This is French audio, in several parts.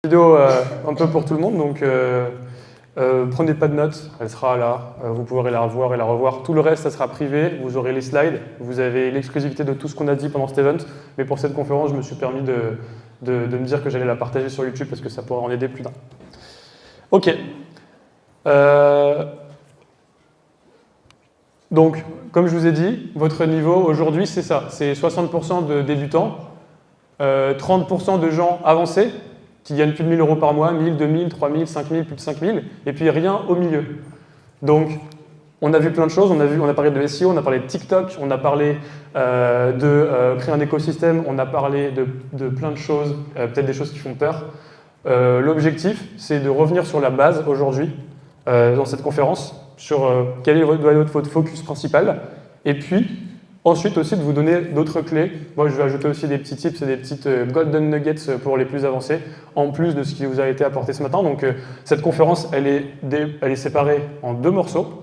Vidéo un peu pour tout le monde, donc prenez pas de notes, elle sera là, vous pourrez la revoir et la revoir. Tout le reste, ça sera privé, vous aurez les slides, vous avez l'exclusivité de tout ce qu'on a dit pendant cet event, mais pour cette conférence, je me suis permis de me dire que j'allais la partager sur YouTube parce que ça pourrait en aider plus d'un. Ok. Donc, comme je vous ai dit, votre niveau aujourd'hui, c'est ça, c'est 60% de débutants, 30% de gens avancés, qui gagnent plus de 1 000 € par mois, 1 000, 2 000, 3 000, 5 000, plus de 5 000, et puis rien au milieu. Donc, on a vu plein de choses, on a parlé de SEO, on a parlé de TikTok, on a parlé de créer un écosystème, on a parlé de plein de choses, peut-être des choses qui font peur. L'objectif, c'est de revenir sur la base aujourd'hui, dans cette conférence, sur quel doit être votre focus principal, et puis ensuite aussi de vous donner d'autres clés. Moi, je vais ajouter aussi des petits tips et des petites golden nuggets pour les plus avancés, en plus de ce qui vous a été apporté ce matin. Donc, cette conférence, elle est séparée en 2 morceaux.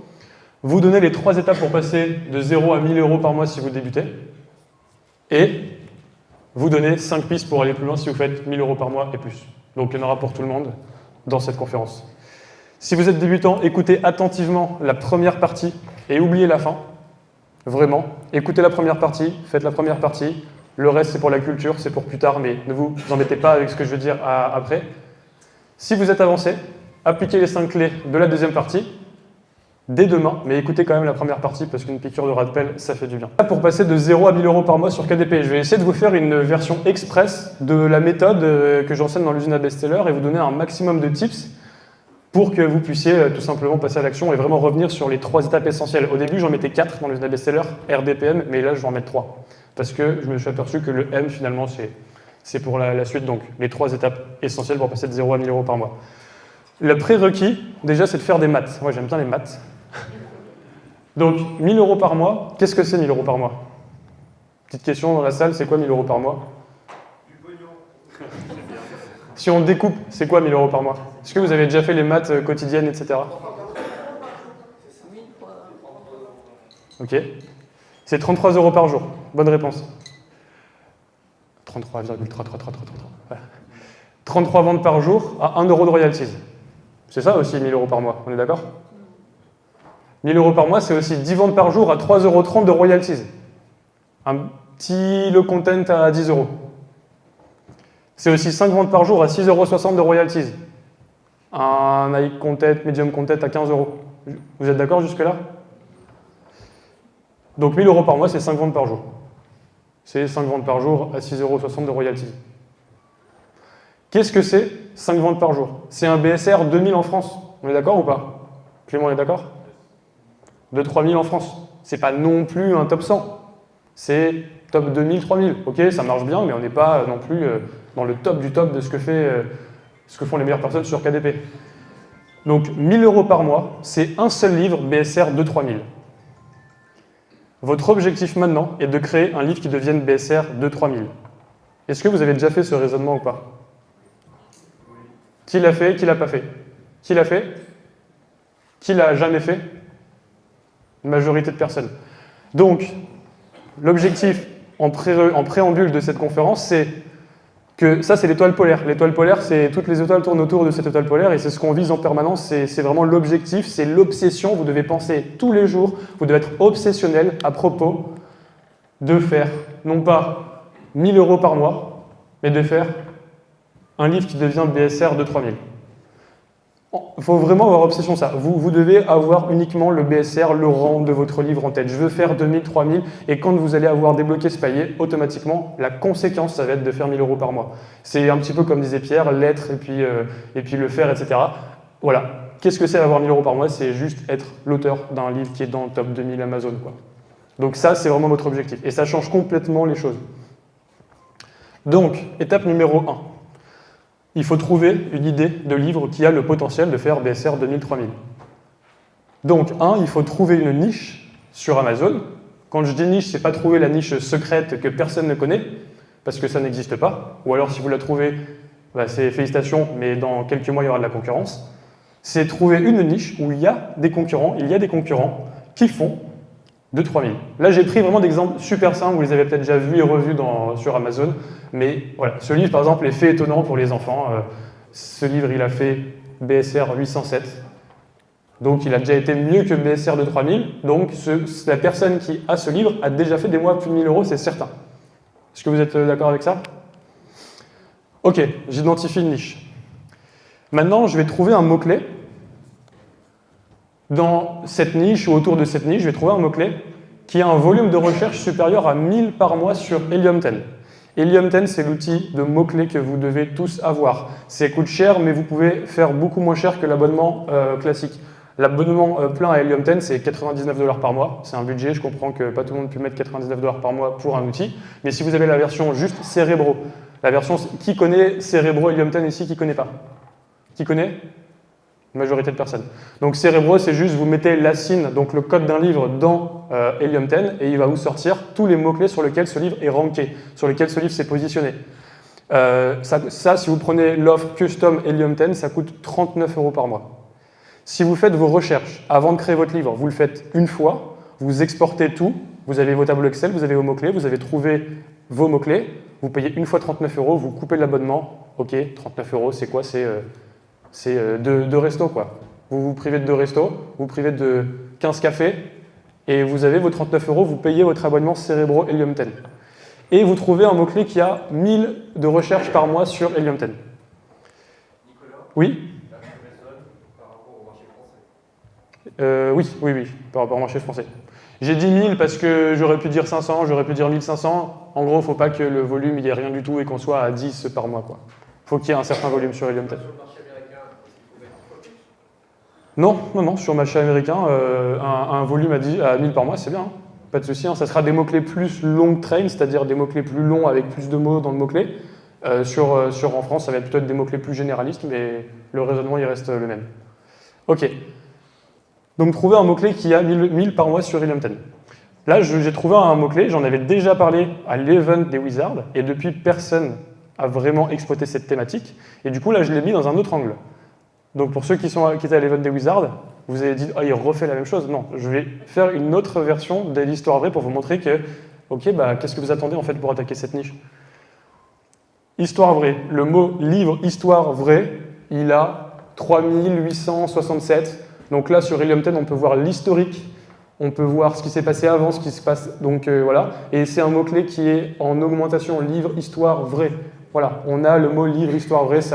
Vous donnez les 3 étapes pour passer de 0 à 1 000 € par mois si vous débutez, et vous donnez 5 pistes pour aller plus loin si vous faites 1 000 € par mois et plus. Donc, il y en aura pour tout le monde dans cette conférence. Si vous êtes débutant, écoutez attentivement la première partie et oubliez la fin. Vraiment, écoutez la première partie, faites la première partie. Le reste, c'est pour la culture, c'est pour plus tard, mais ne vous embêtez pas avec ce que je veux dire après. Si vous êtes avancé, appliquez les 5 clés de la deuxième partie dès demain, mais écoutez quand même la première partie parce qu'une piqûre de rappel, ça fait du bien. Pour passer de 0 à 1 000 € par mois sur KDP, je vais essayer de vous faire une version express de la méthode que j'enseigne dans l'usine à best-seller et vous donner un maximum de tips pour que vous puissiez tout simplement passer à l'action et vraiment revenir sur les 3 étapes essentielles. Au début, j'en mettais 4 dans l'usine à best-seller, RDPM, mais là, je vais en mettre 3. Parce que je me suis aperçu que le M, finalement, c'est pour la suite. Donc, les 3 étapes essentielles pour passer de 0 à 1 000 € par mois. Le prérequis, déjà, c'est de faire des maths. Moi, j'aime bien les maths. Donc, 1 000 € par mois, qu'est-ce que c'est 1 000 € par mois? Petite question dans la salle, c'est quoi 1 000 € par mois? Si on découpe, c'est quoi 1 000 € par mois? Est-ce que vous avez déjà fait les maths quotidiennes, etc. Ok. C'est 33 € par jour. Bonne réponse. 33,33333. 33 ventes par jour à 1 € de royalties. C'est ça aussi 1 000 € par mois, on est d'accord? 1 000 € par mois, c'est aussi 10 ventes par jour à 3,30 € de royalties. Un petit low content à 10 €. C'est aussi 5 ventes par jour à 6,60 € de royalties. Un high content, medium content à 15 €. Vous êtes d'accord jusque-là? Donc 1 000 € par mois, c'est 5 ventes par jour. C'est 5 ventes par jour à 6,60 € de royalties. Qu'est-ce que c'est 5 ventes par jour? C'est un BSR 2000 en France. On est d'accord ou pas? Clément, on est d'accord? 2-3 000 en France. C'est pas non plus un top 100. C'est top 2000, 3000. Ok, ça marche bien, mais on n'est pas non plus dans le top du top de ce que font les meilleures personnes sur KDP. Donc 1 000 € par mois, c'est un seul livre BSR de 3000. Votre objectif maintenant est de créer un livre qui devienne BSR de 3000. Est-ce que vous avez déjà fait ce raisonnement ou pas? Qui l'a fait? Qui l'a pas fait? Qui l'a fait? Qui l'a jamais fait? Une majorité de personnes. Donc, l'objectif en préambule de cette conférence, c'est que ça, c'est l'étoile polaire. L'étoile polaire, c'est toutes les étoiles tournent autour de cette étoile polaire et c'est ce qu'on vise en permanence. C'est vraiment l'objectif, c'est l'obsession. Vous devez penser tous les jours, vous devez être obsessionnel à propos de faire, non pas 1 000 € par mois, mais de faire un livre qui devient BSR de 3000. Il faut vraiment avoir obsession ça. Vous devez avoir uniquement le BSR, le rang de votre livre en tête. Je veux faire 2000, 3000, et quand vous allez avoir débloqué ce palier, automatiquement, la conséquence, ça va être de faire 1 000 € par mois. C'est un petit peu comme disait Pierre, l'être et puis le faire, etc. Voilà. Qu'est-ce que c'est avoir 1 000 € par mois? C'est juste être l'auteur d'un livre qui est dans le top 2000 Amazon, quoi. Donc ça, c'est vraiment votre objectif. Et ça change complètement les choses. Donc, étape numéro 1. Il faut trouver une idée de livre qui a le potentiel de faire BSR 2000-3000. Donc, il faut trouver une niche sur Amazon. Quand je dis niche, c'est pas trouver la niche secrète que personne ne connaît, parce que ça n'existe pas. Ou alors, si vous la trouvez, c'est félicitations, mais dans quelques mois, il y aura de la concurrence. C'est trouver une niche où il y a des concurrents qui font de 3000. Là, j'ai pris vraiment d'exemples super simples, vous les avez peut-être déjà vus et revus sur Amazon, mais voilà, ce livre, par exemple, est fait étonnant pour les enfants. ce livre, il a fait BSR 807. Donc, il a déjà été mieux que BSR de 3000. Donc, la personne qui a ce livre a déjà fait des mois plus de 1000 euros, c'est certain. Est-ce que vous êtes d'accord avec ça? Ok, j'identifie une niche. Maintenant, je vais trouver un mot-clé. Dans cette niche ou autour de cette niche, je vais trouver un mot-clé qui a un volume de recherche supérieur à 1000 par mois sur Helium 10. Helium 10, c'est l'outil de mots-clés que vous devez tous avoir. Ça coûte cher, mais vous pouvez faire beaucoup moins cher que l'abonnement classique. L'abonnement plein à Helium 10, c'est 99 $ par mois. C'est un budget, je comprends que pas tout le monde peut mettre 99 $ par mois pour un outil. Mais si vous avez la version juste Cerebro, la version, qui connaît Cerebro Helium 10 ici, qui connaît pas? Qui connaît? Majorité de personnes. Donc Cerebro, c'est juste, vous mettez l'ASIN, donc le code d'un livre, dans Helium 10, et il va vous sortir tous les mots-clés sur lesquels ce livre est ranké, sur lesquels ce livre s'est positionné. Ça, si vous prenez l'offre Custom Helium 10, ça coûte 39 € par mois. Si vous faites vos recherches avant de créer votre livre, vous le faites une fois, vous exportez tout, vous avez vos tableaux Excel, vous avez vos mots-clés, vous avez trouvé vos mots-clés, vous payez une fois 39 €, vous coupez l'abonnement, ok, 39 €, c'est quoi? C'est deux restos, quoi. Vous vous privez de 2 restos, vous vous privez de 15 cafés, et vous avez vos 39 €, vous payez votre abonnement Cerebro Helium 10. Et vous trouvez un mot-clé qui a 1000 de recherche par mois sur Helium 10. Nicolas, oui? la Amazon par rapport au marché français. Oui, par rapport au marché français. J'ai dit 1000 parce que j'aurais pu dire 500, j'aurais pu dire 1500. En gros, il ne faut pas que le volume, il n'y ait rien du tout et qu'on soit à 10 par mois, quoi. Faut qu'il y ait un certain volume sur Helium 10. Sur le marché américain, est-ce qu'il faut mettre 1 fois plus? Non, sur le marché américain, un volume à 1000 par mois, c'est bien. Hein. Pas de souci, hein. Ça sera des mots-clés plus long train, c'est-à-dire des mots-clés plus longs avec plus de mots dans le mot-clé. En France, ça va peut-être des mots-clés plus généralistes, mais le raisonnement, il reste le même. Ok. Donc, trouver un mot-clé qui a 1000 par mois sur Helium 10. Là, j'ai trouvé un mot-clé, j'en avais déjà parlé à l'event des Wizards, et depuis, personne a vraiment exploité cette thématique. Et du coup, là, je l'ai mis dans un autre angle. Donc, pour ceux qui étaient à l'event des Wizards, vous avez dit, il refait la même chose. Non, je vais faire une autre version de l'histoire vraie pour vous montrer que, ok, qu'est-ce que vous attendez en fait pour attaquer cette niche? Histoire vraie. Le mot livre histoire vraie, il a 3867. Donc là, sur Helium 10, on peut voir l'historique, on peut voir ce qui s'est passé avant, ce qui se passe. Donc voilà. Et c'est un mot-clé qui est en augmentation, livre histoire vraie. Voilà, on a le mot livre histoire vraie, c'est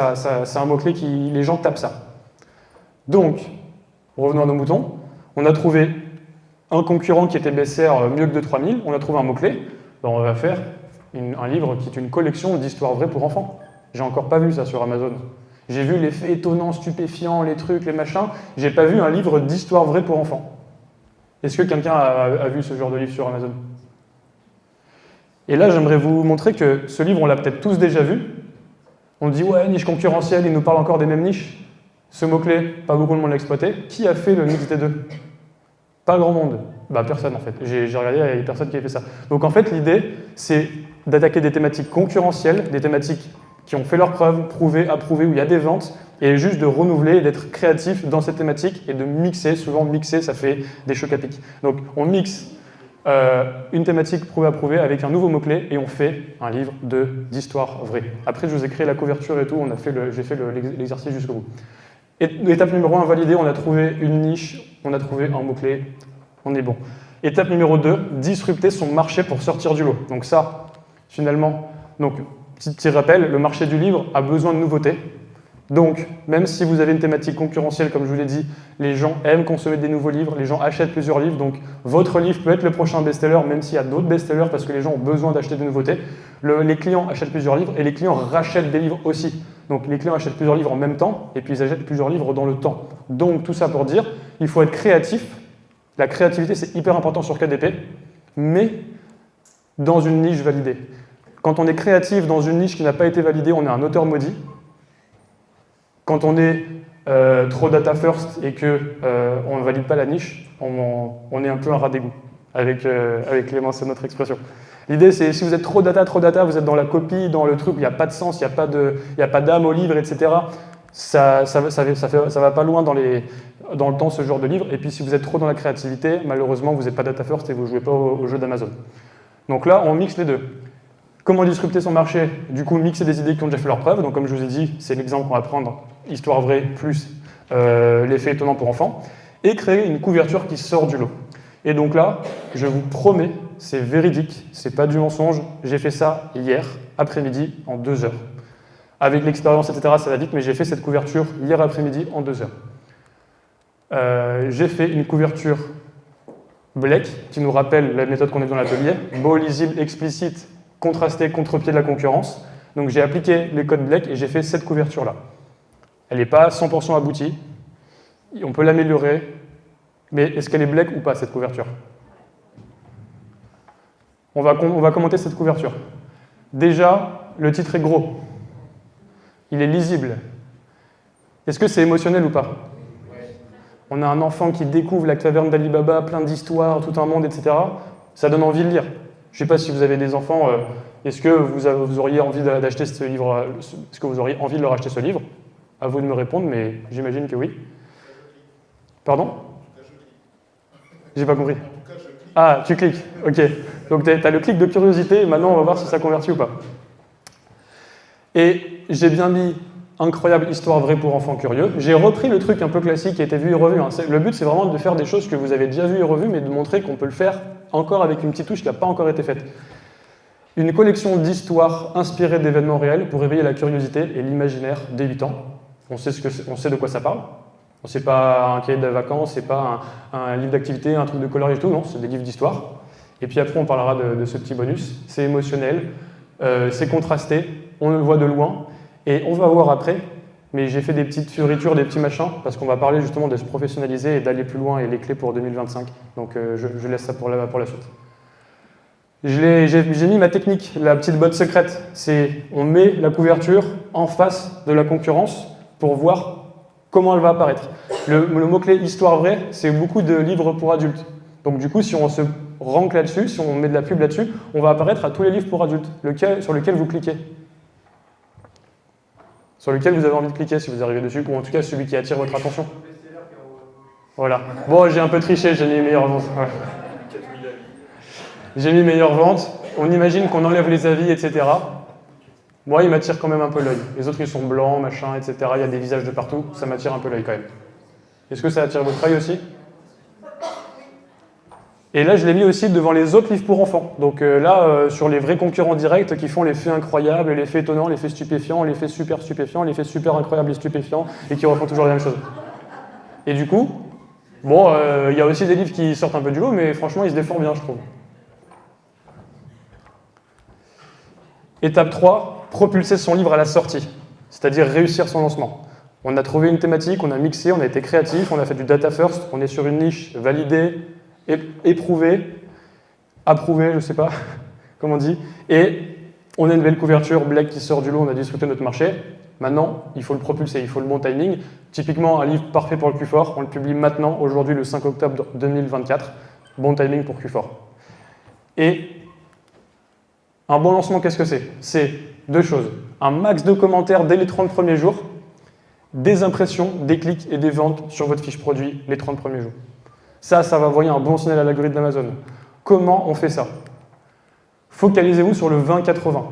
un mot-clé qui les gens tapent ça. Donc, revenons à nos moutons. On a trouvé un concurrent qui était BSR mieux que de 3000, on a trouvé un mot-clé. On va faire un livre qui est une collection d'histoires vraies pour enfants. J'ai encore pas vu ça sur Amazon. J'ai vu les faits étonnants, stupéfiants, les trucs, les machins. J'ai pas vu un livre d'histoires vraies pour enfants. Est-ce que quelqu'un a vu ce genre de livre sur Amazon? Et là, j'aimerais vous montrer que ce livre, on l'a peut-être tous déjà vu. On dit, ouais, niche concurrentielle, il nous parle encore des mêmes niches. Ce mot-clé, pas beaucoup de monde l'a exploité. Qui a fait le Mix des deux? Pas grand monde. Personne en fait. J'ai regardé, il n'y a personne qui a fait ça. Donc en fait, l'idée, c'est d'attaquer des thématiques concurrentielles, des thématiques qui ont fait leurs preuves, prouvées, approuvées, où il y a des ventes, et juste de renouveler et d'être créatif dans cette thématique et de mixer. Souvent, mixer, ça fait des chocs à pic. Donc on mixe une thématique prouvée, approuvée avec un nouveau mot-clé et on fait un livre d'histoire vraie. Après, je vous ai créé la couverture et tout, j'ai fait l'exercice jusqu'au bout. Étape numéro 1, validée, on a trouvé une niche, on a trouvé un mot-clé, on est bon. Étape numéro 2, disrupter son marché pour sortir du lot. Donc ça, finalement, petit rappel, le marché du livre a besoin de nouveautés. Donc, même si vous avez une thématique concurrentielle, comme je vous l'ai dit, les gens aiment consommer des nouveaux livres, les gens achètent plusieurs livres, donc votre livre peut être le prochain best-seller, même s'il y a d'autres best-sellers, parce que les gens ont besoin d'acheter des nouveautés. Les clients achètent plusieurs livres et les clients rachètent des livres aussi. Donc, les clients achètent plusieurs livres en même temps et puis ils achètent plusieurs livres dans le temps. Donc, tout ça pour dire, il faut être créatif. La créativité, c'est hyper important sur KDP, mais dans une niche validée. Quand on est créatif dans une niche qui n'a pas été validée, on est un auteur maudit. Quand on est trop data first et qu'on ne valide pas la niche, on est un peu un rat d'égout, avec Clément, c'est notre expression. L'idée, c'est si vous êtes trop data, vous êtes dans la copie, dans le truc, il n'y a pas de sens, il n'y a pas d'âme au livre, etc. Ça va pas loin dans le temps, ce genre de livre. Et puis, si vous êtes trop dans la créativité, malheureusement, vous n'êtes pas data first et vous ne jouez pas au jeu d'Amazon. Donc là, on mixe les deux. Comment disrupter son marché? Du coup, mixer des idées qui ont déjà fait leur preuve. Donc, comme je vous ai dit, c'est l'exemple qu'on va prendre, histoire vraie plus l'effet étonnant pour enfants. Et créer une couverture qui sort du lot. Et donc là, je vous promets, c'est véridique, c'est pas du mensonge. J'ai fait ça hier après-midi en 2 heures. Avec l'expérience, etc., ça va vite, mais j'ai fait cette couverture hier après-midi en 2 heures. J'ai fait une couverture Black, qui nous rappelle la méthode qu'on a dans l'atelier, beau, lisible, explicite, contrasté, contre-pied de la concurrence. Donc j'ai appliqué les codes Black et j'ai fait cette couverture-là. Elle n'est pas 100% aboutie, on peut l'améliorer, mais est-ce qu'elle est Black ou pas, cette couverture? On va commenter cette couverture. Déjà, le titre est gros. Il est lisible. Est-ce que c'est émotionnel ou pas? On a un enfant qui découvre la caverne d'Ali Baba, plein d'histoires, tout un monde, etc. Ça donne envie de lire. Je ne sais pas si vous avez des enfants, est-ce que vous auriez envie d'acheter ce livre? Est-ce que vous auriez envie de leur acheter ce livre? À vous de me répondre, mais j'imagine que oui. Pardon? J'ai pas compris. Ah, tu cliques, ok. Donc tu as le clic de curiosité, et maintenant on va voir si ça convertit ou pas. Et j'ai bien mis incroyable histoire vraie pour enfants curieux. J'ai repris le truc un peu classique qui a été vu et revu. Hein. Le but, c'est vraiment de faire des choses que vous avez déjà vues et revues, mais de montrer qu'on peut le faire encore avec une petite touche qui n'a pas encore été faite. Une collection d'histoires inspirées d'événements réels pour éveiller la curiosité et l'imaginaire des 8 ans. On sait de quoi ça parle. C'est pas un cahier de vacances, c'est pas un livre d'activité, un truc de coloriage et tout, non, c'est des livres d'histoire. Et puis après, on parlera de ce petit bonus. C'est émotionnel, c'est contrasté, on le voit de loin. Et on va voir après, mais j'ai fait des petites fioritures, des petits machins, parce qu'on va parler justement de se professionnaliser et d'aller plus loin et les clés pour 2025. Donc je laisse ça pour la suite. J'ai mis ma technique, la petite botte secrète. C'est on met la couverture en face de la concurrence pour voir comment elle va apparaître. Le mot-clé histoire vraie, c'est beaucoup de livres pour adultes. Donc du coup, si on se rank là-dessus, si on met de la pub là-dessus, on va apparaître à tous les livres pour adultes, sur lesquels vous cliquez. Sur lequel vous avez envie de cliquer si vous arrivez dessus, ou en tout cas celui qui attire votre attention. Voilà. Bon, j'ai un peu triché, j'ai mis meilleure vente. Ouais. J'ai mis meilleure vente. On imagine qu'on enlève les avis, etc. Moi, il m'attire quand même un peu l'œil. Les autres, ils sont blancs, machin, etc. Il y a des visages de partout. Ça m'attire un peu l'œil quand même. Est-ce que ça attire votre œil aussi? Et là, je l'ai mis aussi devant les autres livres pour enfants. Donc là, sur les vrais concurrents directs qui font l'effet incroyable, l'effet étonnant, l'effet stupéfiant, l'effet super stupéfiant, l'effet super incroyable et stupéfiant, et qui refont toujours la même chose. Et du coup, bon, il y a aussi des livres qui sortent un peu du lot, mais franchement, ils se défendent bien, je trouve. Étape 3, propulser son livre à la sortie, c'est-à-dire réussir son lancement. On a trouvé une thématique, on a mixé, on a été créatif, on a fait du data first, on est sur une niche validée, éprouvé, approuvé, je ne sais pas comment on dit, et on a une belle couverture Black qui sort du lot, on a disrupté notre marché. Maintenant, il faut le propulser, il faut le bon timing. Typiquement, un livre parfait pour le Q4, on le publie maintenant, aujourd'hui, le 5 octobre 2024. Bon timing pour Q4. Et un bon lancement, qu'est-ce que c'est? C'est 2 choses. Un max de commentaires dès les 30 premiers jours, des impressions, des clics et des ventes sur votre fiche produit les 30 premiers jours. Ça va envoyer un bon signal à l'algorithme d'Amazon. Comment on fait ça? Focalisez-vous sur le 20-80.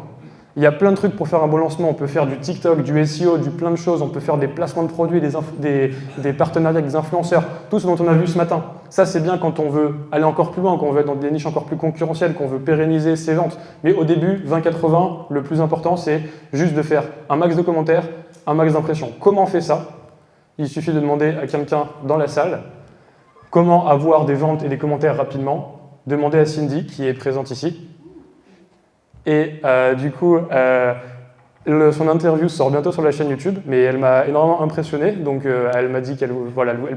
Il y a plein de trucs pour faire un bon lancement. On peut faire du TikTok, du SEO, du plein de choses. On peut faire des placements de produits, des partenariats avec des influenceurs. Tout ce dont on a vu ce matin. Ça, c'est bien quand on veut aller encore plus loin, quand on veut être dans des niches encore plus concurrentielles, qu'on veut pérenniser ses ventes. Mais au début, 20-80, le plus important, c'est juste de faire un max de commentaires, un max d'impressions. Comment on fait ça? Il suffit de demander à quelqu'un dans la salle comment avoir des ventes et des commentaires rapidement. Demandez à Cindy, qui est présente ici. Et du coup, son interview sort bientôt sur la chaîne YouTube, mais elle m'a énormément impressionné. Donc elle m'a dit qu'elle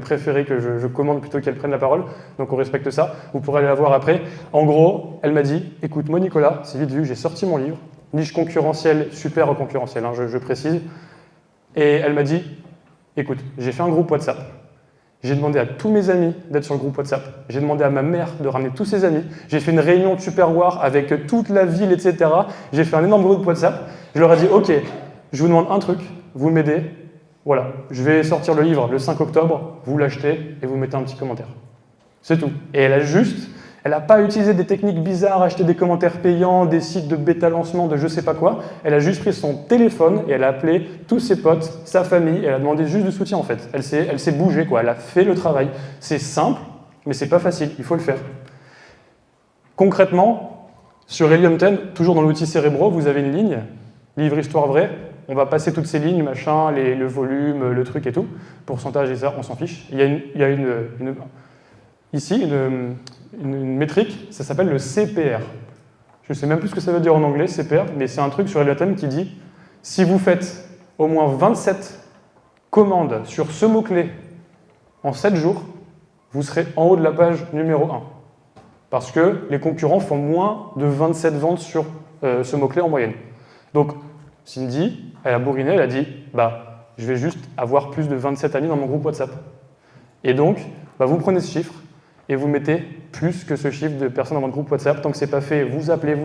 préférait que je commande plutôt qu'elle prenne la parole. Donc on respecte ça. Vous pourrez aller la voir après. En gros, elle m'a dit, écoute, moi Nicolas, c'est vite vu, j'ai sorti mon livre, niche concurrentielle, super concurrentielle, hein, je précise. Et elle m'a dit, écoute, j'ai fait un groupe WhatsApp. J'ai demandé à tous mes amis d'être sur le groupe WhatsApp. J'ai demandé à ma mère de ramener tous ses amis. J'ai fait une réunion de Super War avec toute la ville, etc. J'ai fait un énorme groupe WhatsApp. Je leur ai dit, OK, je vous demande un truc, vous m'aidez. Voilà, je vais sortir le livre le 5 octobre, vous l'achetez et vous mettez un petit commentaire. C'est tout. Et elle a juste Elle n'a pas utilisé des techniques bizarres, acheté des commentaires payants, des sites de bêta-lancement, de je sais pas quoi. Elle a juste pris son téléphone et elle a appelé tous ses potes, sa famille, et elle a demandé juste du soutien en fait. Elle s'est bougée, quoi. Elle a fait le travail. C'est simple, mais c'est pas facile, il faut le faire. Concrètement, sur Helium 10, toujours dans l'outil Cérébro, vous avez une ligne, livre histoire vraie. On va passer toutes ces lignes, machin, le volume, le truc et tout. Pourcentage et ça, on s'en fiche. Il y a ici une métrique, ça s'appelle le CPR. Je ne sais même plus ce que ça veut dire en anglais, CPR, mais c'est un truc sur Helium qui dit si vous faites au moins 27 commandes sur ce mot-clé en 7 jours, vous serez en haut de la page numéro 1. Parce que les concurrents font moins de 27 ventes sur ce mot-clé en moyenne. Donc, Cindy, elle a bourriné, elle a dit bah, je vais juste avoir plus de 27 amis dans mon groupe WhatsApp. Et donc, bah, vous prenez ce chiffre et vous mettez plus que ce chiffre de personnes dans votre groupe WhatsApp. Tant que ce n'est pas fait, vous appelez.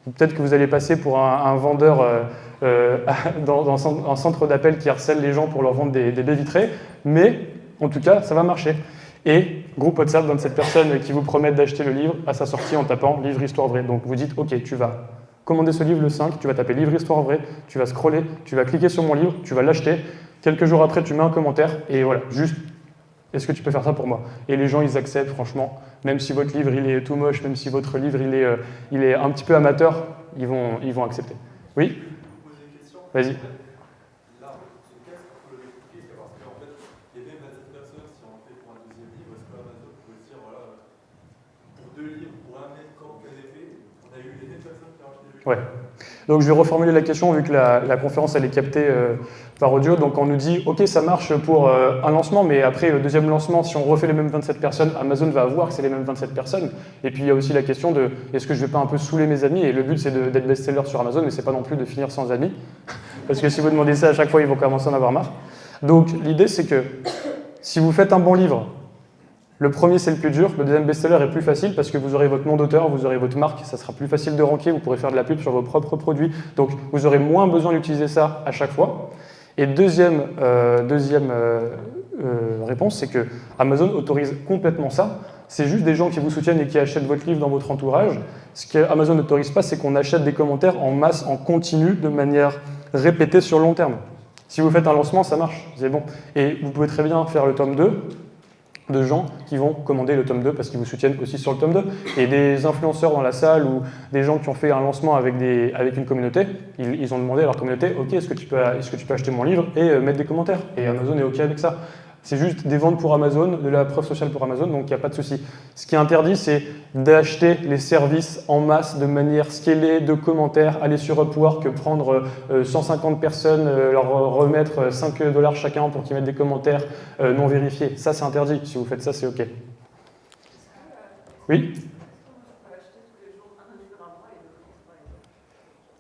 Peut-être que vous allez passer pour un vendeur dans un centre d'appel qui harcèle les gens pour leur vendre des baies vitrées, mais en tout cas, ça va marcher. Et groupe WhatsApp, 27 personnes qui vous promettent d'acheter le livre à sa sortie en tapant « Livre Histoire Vraie ». Donc vous dites « Ok, tu vas commander ce livre le 5, tu vas taper « Livre Histoire Vraie », tu vas scroller, tu vas cliquer sur mon livre, tu vas l'acheter. Quelques jours après, tu mets un commentaire et voilà, juste « Est-ce que tu peux faire ça pour moi ?» Et les gens, ils acceptent, franchement. Même si votre livre, il est tout moche, même si votre livre, il est un petit peu amateur, ils vont accepter. Oui ? Vas-y. Ouais. Donc je vais reformuler la question vu que la conférence elle est captée par audio. Donc on nous dit ok ça marche pour un lancement, mais après le deuxième lancement, si on refait les mêmes 27 personnes, Amazon va voir que c'est les mêmes 27 personnes. Et puis il y a aussi la question de est-ce que je vais pas un peu saouler mes amis, et le but c'est d'être best-seller sur Amazon, mais c'est pas non plus de finir sans amis. Parce que si vous demandez ça à chaque fois, ils vont commencer à en avoir marre. Donc l'idée c'est que si vous faites un bon livre, le premier, c'est le plus dur. Le deuxième best-seller est plus facile parce que vous aurez votre nom d'auteur, vous aurez votre marque, ça sera plus facile de ranker, vous pourrez faire de la pub sur vos propres produits. Donc, vous aurez moins besoin d'utiliser ça à chaque fois. Et deuxième réponse, c'est que Amazon autorise complètement ça. C'est juste des gens qui vous soutiennent et qui achètent votre livre dans votre entourage. Ce qu'Amazon n'autorise pas, c'est qu'on achète des commentaires en masse, en continu, de manière répétée sur le long terme. Si vous faites un lancement, ça marche, c'est bon. Et vous pouvez très bien faire le tome 2, de gens qui vont commander le tome 2 parce qu'ils vous soutiennent aussi sur le tome 2. Et des influenceurs dans la salle ou des gens qui ont fait un lancement avec une communauté, ils ont demandé à leur communauté « Ok, est-ce que tu peux acheter mon livre et mettre des commentaires ?» Et Amazon est OK avec ça. C'est juste des ventes pour Amazon, de la preuve sociale pour Amazon, donc il n'y a pas de souci. Ce qui est interdit, c'est d'acheter les services en masse de manière scalée, de commentaires, aller sur Upwork, prendre 150 personnes, leur remettre 5 $ chacun pour qu'ils mettent des commentaires non vérifiés. Ça, c'est interdit. Si vous faites ça, c'est OK. Oui ?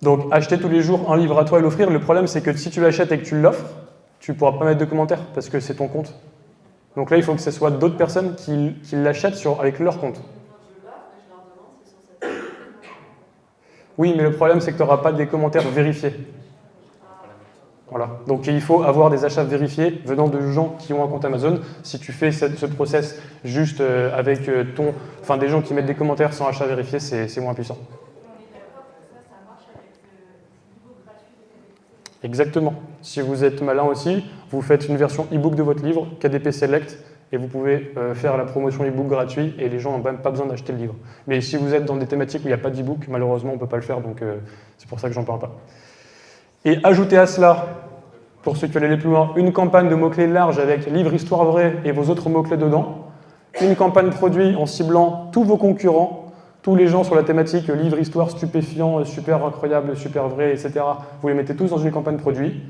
Donc, acheter tous les jours un livre à toi et l'offrir. Le problème, c'est que si tu l'achètes et que tu l'offres, tu ne pourras pas mettre de commentaires parce que c'est ton compte. Donc là, il faut que ce soit d'autres personnes qui l'achètent avec leur compte. Oui, mais le problème, c'est que tu n'auras pas des commentaires vérifiés. Voilà. Donc il faut avoir des achats vérifiés venant de gens qui ont un compte Amazon. Si tu fais ce process juste avec des gens qui mettent des commentaires sans achat vérifié, c'est moins puissant. Exactement. Si vous êtes malin aussi, vous faites une version e-book de votre livre, KDP Select, et vous pouvez faire la promotion e-book gratuit et les gens n'ont même pas besoin d'acheter le livre. Mais si vous êtes dans des thématiques où il n'y a pas d'e-book, malheureusement, on ne peut pas le faire, donc c'est pour ça que j'en parle pas. Et ajoutez à cela, pour ceux qui veulent aller plus loin, une campagne de mots-clés large avec livre, histoire vraie et vos autres mots-clés dedans, une campagne produit en ciblant tous vos concurrents, tous les gens sur la thématique livre, histoire, stupéfiant, super incroyable, super vrai, etc. Vous les mettez tous dans une campagne produit.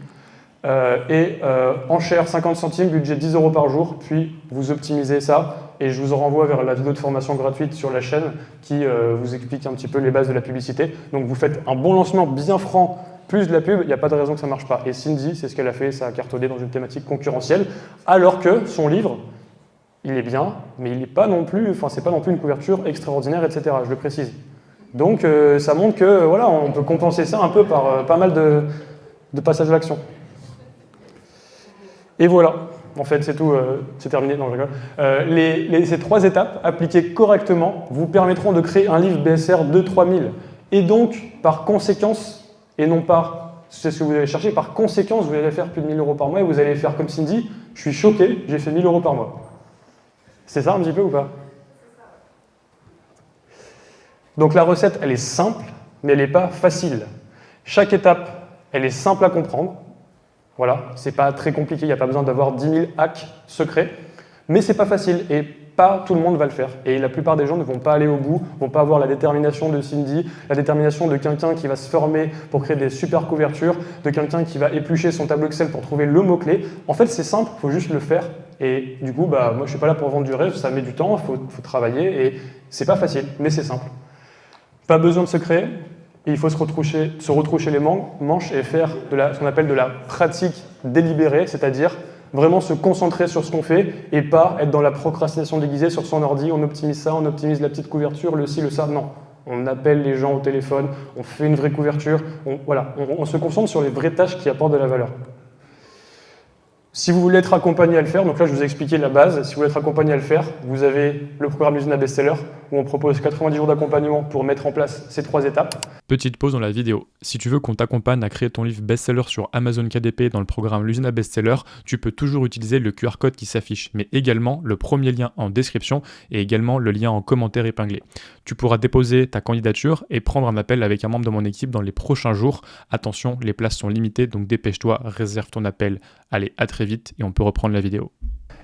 Enchère 50 centimes, budget 10 € par jour, puis vous optimisez ça. Et je vous renvoie vers la vidéo de formation gratuite sur la chaîne qui vous explique un petit peu les bases de la publicité. Donc vous faites un bon lancement bien franc, plus de la pub, il n'y a pas de raison que ça ne marche pas. Et Cindy, c'est ce qu'elle a fait, ça a cartonné dans une thématique concurrentielle, alors que son livre, il est bien, mais il n'est pas non plus, c'est pas non plus une couverture extraordinaire, etc. Je le précise. Donc ça montre que voilà, on peut compenser ça un peu par pas mal de passages à l'action. Et voilà. En fait, c'est tout, c'est terminé. Non, je rigole. Ces 3 étapes, appliquées correctement, vous permettront de créer un livre BSR de 3000. Et donc, par conséquence, et non par, c'est ce que vous allez chercher, par conséquence, vous allez faire plus de 1000 euros par mois et vous allez faire comme Cindy, je suis choqué, j'ai fait 1000 euros par mois. C'est ça un petit peu ou pas? Donc la recette, elle est simple, mais elle n'est pas facile. Chaque étape, elle est simple à comprendre. Voilà, c'est pas très compliqué, il n'y a pas besoin d'avoir 10 000 hacks secrets, mais c'est pas facile et pas tout le monde va le faire. Et la plupart des gens ne vont pas aller au bout, ne vont pas avoir la détermination de Cindy, la détermination de quelqu'un qui va se former pour créer des super couvertures, de quelqu'un qui va éplucher son tableau Excel pour trouver le mot-clé. En fait, c'est simple, il faut juste le faire. Et du coup, moi je suis pas là pour vendre du rêve, ça met du temps, il faut travailler et c'est pas facile, mais c'est simple. Pas besoin de secret. Et il faut se retroucher les manches et faire ce qu'on appelle de la pratique délibérée, c'est-à-dire vraiment se concentrer sur ce qu'on fait et pas être dans la procrastination déguisée sur son ordi, on optimise ça, on optimise la petite couverture, le ci, le ça. Non, on appelle les gens au téléphone, on fait une vraie couverture, on se concentre sur les vraies tâches qui apportent de la valeur. Si vous voulez être accompagné à le faire, donc là je vous ai expliqué la base, si vous voulez être accompagné à le faire, vous avez le programme Usina Bestseller où on propose 90 jours d'accompagnement pour mettre en place ces 3 étapes. Petite pause dans la vidéo. Si tu veux qu'on t'accompagne à créer ton livre best-seller sur Amazon KDP dans le programme L'Usina Bestseller, tu peux toujours utiliser le QR code qui s'affiche, mais également le premier lien en description et également le lien en commentaire épinglé. Tu pourras déposer ta candidature et prendre un appel avec un membre de mon équipe dans les prochains jours. Attention, les places sont limitées, donc dépêche-toi, réserve ton appel. Allez, à très vite et on peut reprendre la vidéo.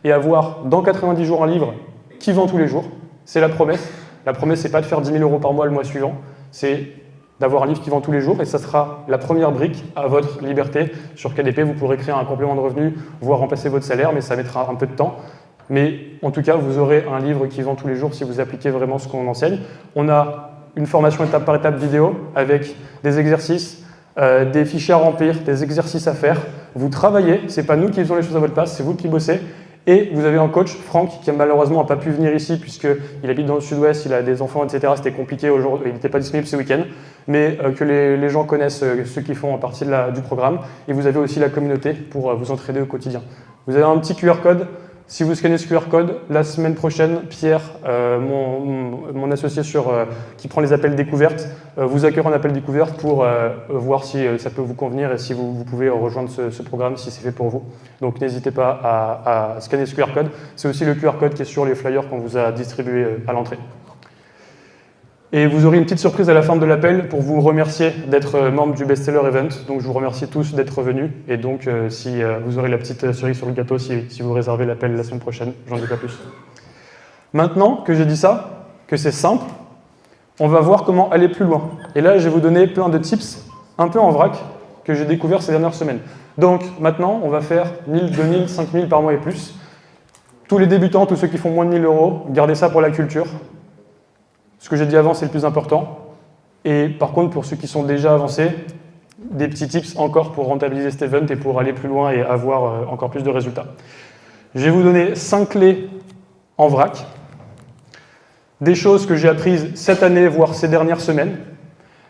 Et avoir dans 90 jours un livre qui vend tous les jours, c'est la promesse. La promesse, c'est pas de faire 10 000 euros par mois le mois suivant, c'est d'avoir un livre qui vend tous les jours et ça sera la première brique à votre liberté. Sur KDP, vous pourrez créer un complément de revenu, voire remplacer votre salaire, mais ça mettra un peu de temps. Mais en tout cas, vous aurez un livre qui vend tous les jours si vous appliquez vraiment ce qu'on enseigne. On a une formation étape par étape vidéo avec des exercices, des fichiers à remplir, des exercices à faire. Vous travaillez, c'est pas nous qui faisons les choses à votre place, c'est vous qui bossez. Et vous avez un coach, Franck, qui malheureusement n'a pas pu venir ici puisqu'il habite dans le sud-ouest, il a des enfants, etc. C'était compliqué aujourd'hui, il n'était pas disponible ce week-end. Mais que les gens connaissent ceux qui font partie du programme. Et vous avez aussi la communauté pour vous entraider au quotidien. Vous avez un petit QR code. Si vous scannez ce QR code, la semaine prochaine, Pierre, mon associé qui prend les appels découvertes, vous accueillera un appel découverte pour voir si ça peut vous convenir et si vous pouvez rejoindre ce programme si c'est fait pour vous. Donc n'hésitez pas à scanner ce QR code. C'est aussi le QR code qui est sur les flyers qu'on vous a distribués à l'entrée. Et vous aurez une petite surprise à la fin de l'appel pour vous remercier d'être membre du Bestseller Event. Donc je vous remercie tous d'être venus. Et donc si vous aurez la petite cerise sur le gâteau si vous réservez l'appel la semaine prochaine, j'en dis pas plus. Maintenant que j'ai dit ça, que c'est simple, on va voir comment aller plus loin. Et là, je vais vous donner plein de tips un peu en vrac que j'ai découvert ces dernières semaines. Donc maintenant, on va faire 1000, 2000, 5000 par mois et plus. Tous les débutants, tous ceux qui font moins de 1000 euros, gardez ça pour la culture. Ce que j'ai dit avant, c'est le plus important. Et par contre, pour ceux qui sont déjà avancés, des petits tips encore pour rentabiliser cet event et pour aller plus loin et avoir encore plus de résultats. Je vais vous donner 5 clés en vrac, des choses que j'ai apprises cette année, voire ces dernières semaines,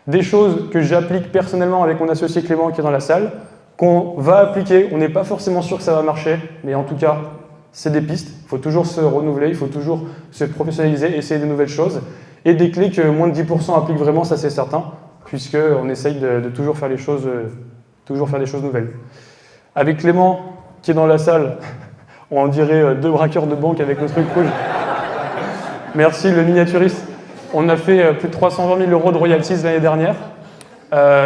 des choses que j'applique personnellement avec mon associé Clément qui est dans la salle, qu'on va appliquer, on n'est pas forcément sûr que ça va marcher, mais en tout cas, c'est des pistes. Il faut toujours se renouveler, il faut toujours se professionnaliser, essayer de nouvelles choses. Et des clés que moins de 10% appliquent vraiment, ça c'est certain, puisqu'on essaye de toujours faire des choses nouvelles. Avec Clément, qui est dans la salle, on dirait 2 braqueurs de banque avec nos trucs rouges. Merci, le miniaturiste. On a fait plus de 320 000 euros de royalties l'année dernière.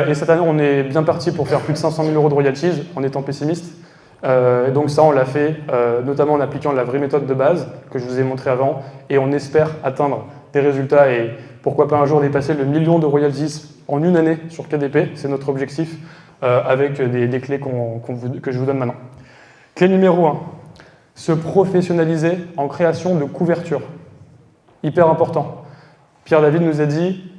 Et cette année, on est bien parti pour faire plus de 500 000 euros de royalties, en étant pessimiste. Donc ça, on l'a fait notamment en appliquant la vraie méthode de base, que je vous ai montré avant, et on espère atteindre des résultats et pourquoi pas un jour dépasser le 1 million de royalties en une année sur KDP, c'est notre objectif, avec des clés que je vous donne maintenant. Clé numéro 1, se professionnaliser en création de couverture. Hyper important. Pierre David nous a dit,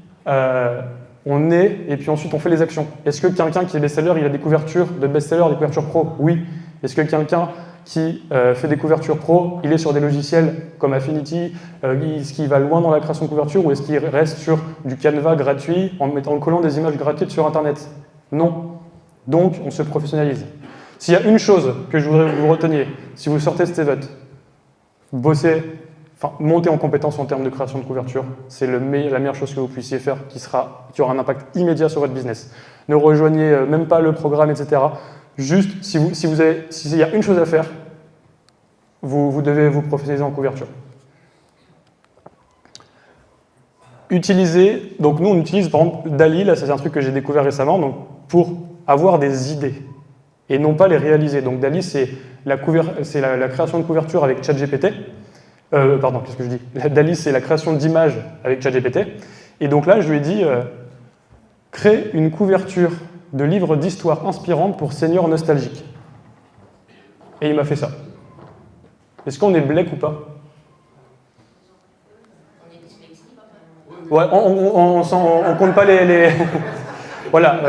on est et puis ensuite on fait les actions. Est-ce que quelqu'un qui est best-seller, il a des couvertures de best-seller, des couvertures pro? Oui. Est-ce que quelqu'un qui fait des couvertures pro, il est sur des logiciels comme Affinity, est-ce qu'il va loin dans la création de couverture ou est-ce qu'il reste sur du Canva gratuit en collant des images gratuites sur Internet? Non. Donc, on se professionnalise. S'il y a une chose que je voudrais que vous reteniez, si vous sortez de cet event, montez en compétence en termes de création de couverture, c'est la meilleure chose que vous puissiez faire qui aura un impact immédiat sur votre business. Ne rejoignez même pas le programme, etc. Juste, s'il y a une chose à faire, vous devez vous professionnaliser en couverture. Donc nous on utilise par exemple DALL-E, là c'est un truc que j'ai découvert récemment, donc pour avoir des idées et non pas les réaliser. Donc DALL-E c'est la création de couverture avec ChatGPT. Qu'est-ce que je dis? DALL-E c'est la création d'images avec ChatGPT. Et donc là je lui ai dit crée une couverture de livres d'histoire inspirantes pour seniors nostalgiques. Et il m'a fait ça. Est-ce qu'on est Blake ou pas? Ouais, on compte pas les... Voilà,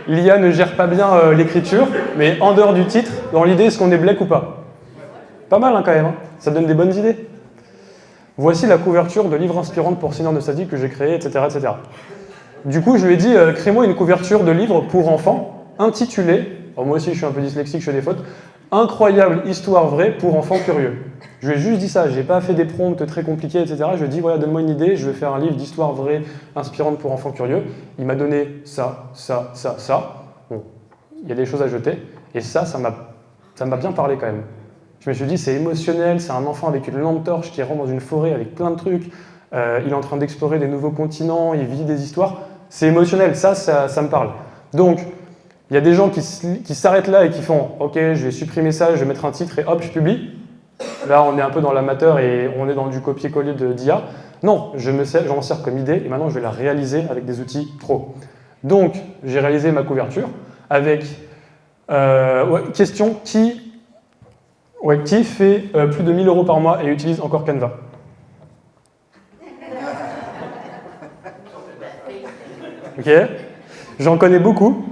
l'IA ne gère pas bien l'écriture, mais en dehors du titre, dans l'idée, est-ce qu'on est Blake ou pas? Pas mal hein, quand même, hein. Ça donne des bonnes idées. Voici la couverture de livres inspirantes pour seniors nostalgiques que j'ai créée, etc., etc. Du coup, je lui ai dit, crée-moi une couverture de livres pour enfants, intitulée, moi aussi je suis un peu dyslexique, je fais des fautes, Incroyable histoire vraie pour enfants curieux. Je lui ai juste dit ça, je n'ai pas fait des prompts très compliqués, etc. Je lui ai dit, voilà, donne-moi une idée, je vais faire un livre d'histoire vraie, inspirante pour enfants curieux. Il m'a donné ça. Bon, il y a des choses à jeter. Et ça m'a bien parlé quand même. Je me suis dit, c'est émotionnel, c'est un enfant avec une lampe torche qui rentre dans une forêt avec plein de trucs. Il est en train d'explorer des nouveaux continents, il vit des histoires. C'est émotionnel, ça me parle. Donc, il y a des gens qui s'arrêtent là et qui font « Ok, je vais supprimer ça, je vais mettre un titre et hop, je publie ». Là, on est un peu dans l'amateur et on est dans du copier-coller d'IA. Non, j'en sers comme idée et maintenant je vais la réaliser avec des outils pro. Donc, j'ai réalisé ma couverture avec question qui fait plus de 1 000 € par mois et utilise encore Canva? Ok, j'en connais beaucoup.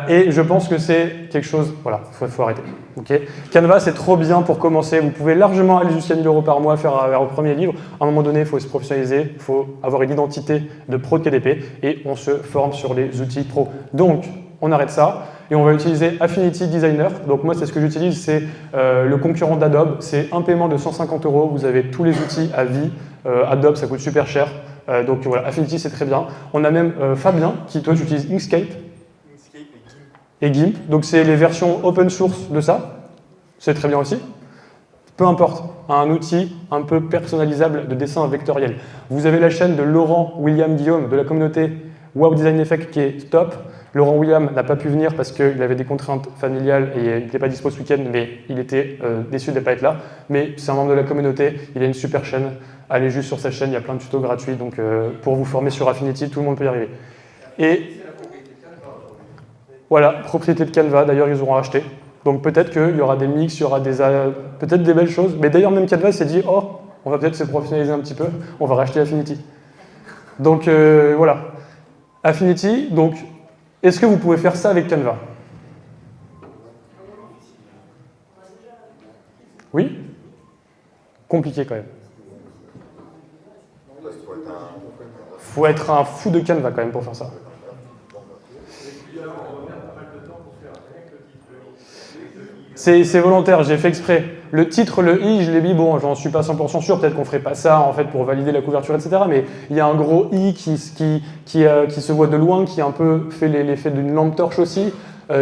Et je pense que c'est quelque chose... Voilà, il faut arrêter. Okay. Canva, c'est trop bien pour commencer. Vous pouvez largement aller jusqu'à 1 000 € par mois, faire un premier livre. À un moment donné, il faut se professionnaliser, il faut avoir une identité de pro de KDP et on se forme sur les outils pro. Donc, on arrête ça et on va utiliser Affinity Designer. Donc moi, c'est ce que j'utilise, c'est le concurrent d'Adobe. C'est un paiement de 150 €. Vous avez tous les outils à vie. Adobe, ça coûte super cher. Donc voilà, Affinity, c'est très bien. On a même Fabien, qui toi, tu utilises Inkscape. Et GIMP, donc c'est les versions open source de ça, c'est très bien aussi. Peu importe, un outil un peu personnalisable de dessin vectoriel. Vous avez la chaîne de Laurent William Guillaume de la communauté Wow Design Effect qui est top. Laurent William n'a pas pu venir parce qu'il avait des contraintes familiales et il n'était pas dispo ce week-end, mais il était déçu de ne pas être là. Mais c'est un membre de la communauté, il a une super chaîne. Allez juste sur sa chaîne, il y a plein de tutos gratuits, donc pour vous former sur Affinity, tout le monde peut y arriver. Et voilà, propriété de Canva, d'ailleurs ils auront acheté. Donc peut-être qu'il y aura des mix, il y aura peut-être des belles choses. Mais d'ailleurs même Canva s'est dit, oh, on va peut-être se professionnaliser un petit peu, on va racheter Affinity. Donc voilà, Affinity, donc est-ce que vous pouvez faire ça avec Canva? Oui? Compliqué quand même. Faut être un fou de Canva quand même pour faire ça. C'est volontaire, j'ai fait exprès. Le titre, le i, je l'ai mis, bon, j'en suis pas 100% sûr, peut-être qu'on ferait pas ça en fait pour valider la couverture, etc. Mais il y a un gros i qui se voit de loin, qui a un peu fait l'effet d'une lampe torche aussi,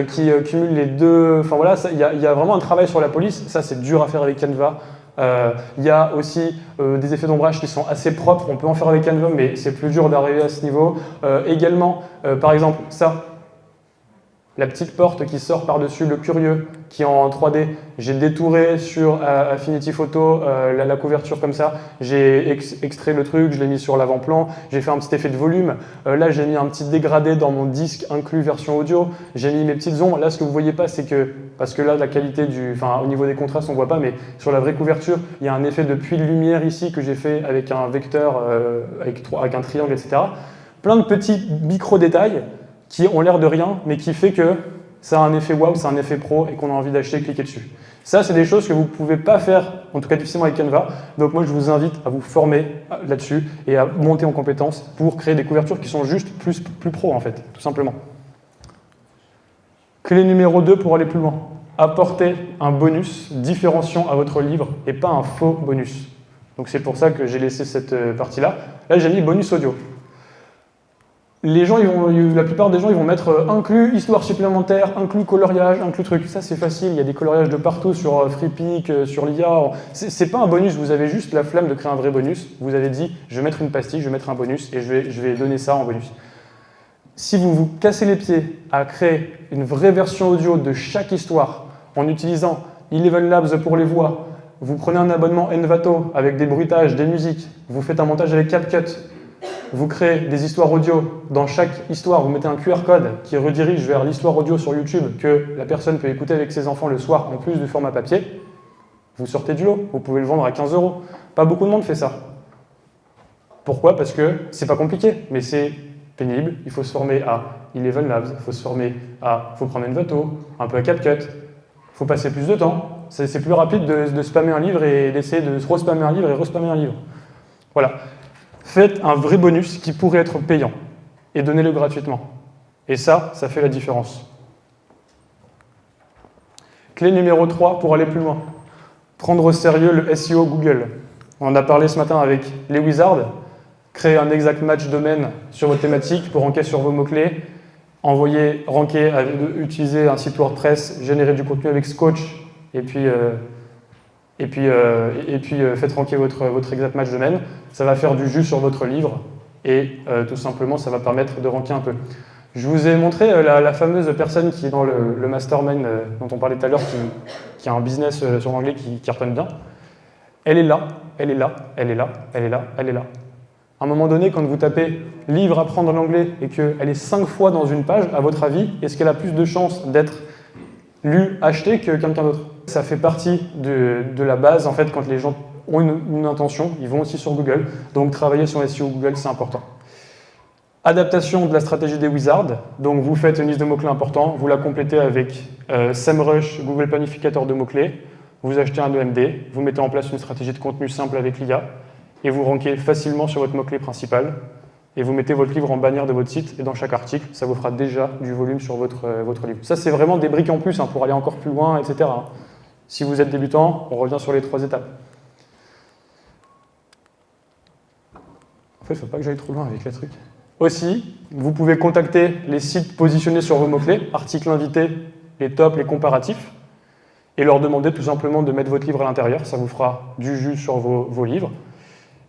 qui cumule les deux. Enfin voilà, il y a vraiment un travail sur la police. Ça, c'est dur à faire avec Canva. Il y a aussi des effets d'ombrage qui sont assez propres. On peut en faire avec Canva, mais c'est plus dur d'arriver à ce niveau. Également, par exemple, ça. La petite porte qui sort par-dessus le curieux qui est en 3D. J'ai détouré sur Affinity Photo la couverture comme ça. J'ai extrait le truc, je l'ai mis sur l'avant-plan. J'ai fait un petit effet de volume. Là, j'ai mis un petit dégradé dans mon disque inclus version audio. J'ai mis mes petites ombres. Là, ce que vous ne voyez pas, c'est que, parce que là, la qualité au niveau des contrastes, on ne voit pas, mais sur la vraie couverture, il y a un effet de puits de lumière ici que j'ai fait avec un vecteur, avec un triangle, etc. Plein de petits micro-détails qui ont l'air de rien, mais qui fait que ça a un effet wow, c'est un effet pro et qu'on a envie d'acheter et cliquer dessus. Ça, c'est des choses que vous ne pouvez pas faire, en tout cas difficilement avec Canva. Donc moi, je vous invite à vous former là-dessus et à monter en compétences pour créer des couvertures qui sont juste plus pro, en fait, tout simplement. Clé numéro 2 pour aller plus loin. Apportez un bonus différenciant à votre livre et pas un faux bonus. Donc c'est pour ça que j'ai laissé cette partie-là. Là, j'ai mis bonus audio. Les gens, la plupart des gens, ils vont mettre inclus histoire supplémentaire, inclus coloriage, inclus truc. Ça, c'est facile. Il y a des coloriages de partout sur FreePic, sur l'IA. C'est pas un bonus. Vous avez juste la flemme de créer un vrai bonus. Vous avez dit, je vais mettre une pastille, je vais mettre un bonus et je vais donner ça en bonus. Si vous vous cassez les pieds à créer une vraie version audio de chaque histoire en utilisant Eleven Labs pour les voix, vous prenez un abonnement Envato avec des bruitages, des musiques, vous faites un montage avec CapCut, vous créez des histoires audio. Dans chaque histoire, vous mettez un QR code qui redirige vers l'histoire audio sur YouTube que la personne peut écouter avec ses enfants le soir en plus du format papier. Vous sortez du lot, vous pouvez le vendre à 15 €. Pas beaucoup de monde fait ça. Pourquoi? Parce que c'est pas compliqué, mais c'est pénible. Il faut se former à Eleven Labs, il faut se former à, faut prendre Envato, un peu à CapCut. Il faut passer plus de temps. C'est plus rapide de spammer un livre et d'essayer de re-spammer un livre et re-spammer un livre. Voilà. Faites un vrai bonus qui pourrait être payant et donnez-le gratuitement. Et ça fait la différence. Clé numéro 3 pour aller plus loin. Prendre au sérieux le SEO Google. On en a parlé ce matin avec les Wizards. Créer un exact match domaine sur votre thématique pour ranker sur vos mots-clés. Ranker, utiliser un site WordPress, générer du contenu avec Scotch et puis faites ranker votre exact match domaine. Ça va faire du jus sur votre livre et tout simplement, ça va permettre de ranker un peu. Je vous ai montré la fameuse personne qui est dans le mastermind dont on parlait tout à l'heure, qui a un business sur l'anglais qui cartonne bien. Elle est là, elle est là, elle est là, elle est là, elle est là. À un moment donné, quand vous tapez « livre apprendre l'anglais » et qu'elle est 5 fois dans une page, à votre avis, est-ce qu'elle a plus de chances d'être lue, achetée que quelqu'un d'autre? Ça fait partie de la base, en fait, quand les gens ont une intention, ils vont aussi sur Google. Donc, travailler sur SEO Google, c'est important. Adaptation de la stratégie des Wizards. Donc, vous faites une liste de mots-clés importants, vous la complétez avec SEMrush, Google Planificateur de mots-clés, vous achetez un EMD, vous mettez en place une stratégie de contenu simple avec l'IA, et vous rankez facilement sur votre mot-clé principal, et vous mettez votre livre en bannière de votre site, et dans chaque article, ça vous fera déjà du volume sur votre livre. Ça, c'est vraiment des briques en plus pour aller encore plus loin, etc. Si vous êtes débutant, on revient sur les 3 étapes. En fait, il ne faut pas que j'aille trop loin avec les trucs. Aussi, vous pouvez contacter les sites positionnés sur vos mots-clés, articles invités, les tops, les comparatifs, et leur demander tout simplement de mettre votre livre à l'intérieur. Ça vous fera du jus sur vos livres.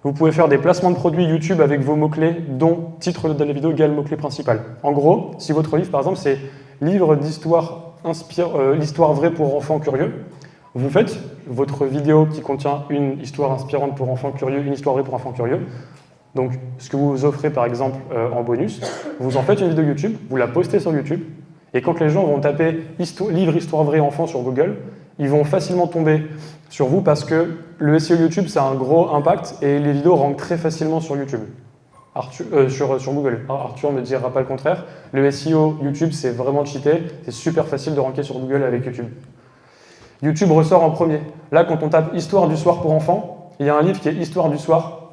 Vous pouvez faire des placements de produits YouTube avec vos mots-clés, dont titre de la vidéo égale mot-clé principal. En gros, si votre livre, par exemple, c'est livre d'histoire l'histoire vraie pour enfants curieux, vous faites votre vidéo qui contient une histoire inspirante pour enfants curieux, une histoire vraie pour enfants curieux. Donc, ce que vous offrez, par exemple, en bonus, vous en faites une vidéo YouTube, vous la postez sur YouTube, et quand les gens vont taper livre histoire vraie enfant sur Google, ils vont facilement tomber sur vous parce que le SEO YouTube, ça a un gros impact et les vidéos rankent très facilement sur YouTube. Sur Google. Arthur ne dira pas le contraire. Le SEO YouTube, c'est vraiment cheaté. C'est super facile de ranker sur Google avec YouTube. YouTube ressort en premier. Là, quand on tape Histoire du soir pour enfants, il y a un livre qui est Histoire du soir,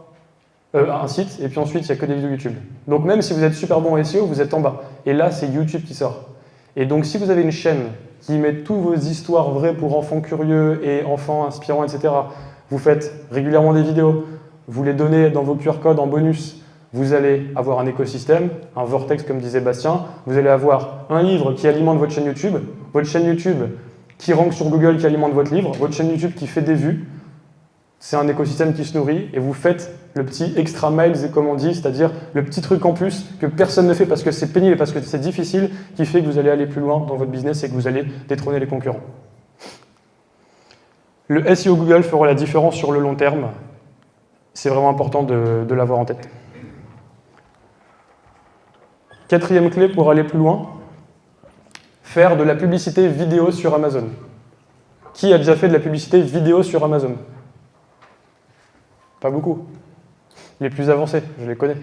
un site, et puis ensuite, il n'y a que des vidéos YouTube. Donc même si vous êtes super bon en SEO, vous êtes en bas. Et là, c'est YouTube qui sort. Et donc, si vous avez une chaîne qui met toutes vos histoires vraies pour enfants curieux et enfants inspirants, etc., vous faites régulièrement des vidéos, vous les donnez dans vos QR codes en bonus, vous allez avoir un écosystème, un vortex comme disait Bastien, vous allez avoir un livre qui alimente votre chaîne YouTube qui rank sur Google, qui alimente votre livre, votre chaîne YouTube qui fait des vues, c'est un écosystème qui se nourrit et vous faites le petit extra miles, comme on dit, c'est-à-dire le petit truc en plus que personne ne fait parce que c'est pénible et parce que c'est difficile, qui fait que vous allez aller plus loin dans votre business et que vous allez détrôner les concurrents. Le SEO Google fera la différence sur le long terme. C'est vraiment important de l'avoir en tête. 4e clé pour aller plus loin, faire de la publicité vidéo sur Amazon. Qui a déjà fait de la publicité vidéo sur Amazon? Pas beaucoup. Les plus avancés, je les connais.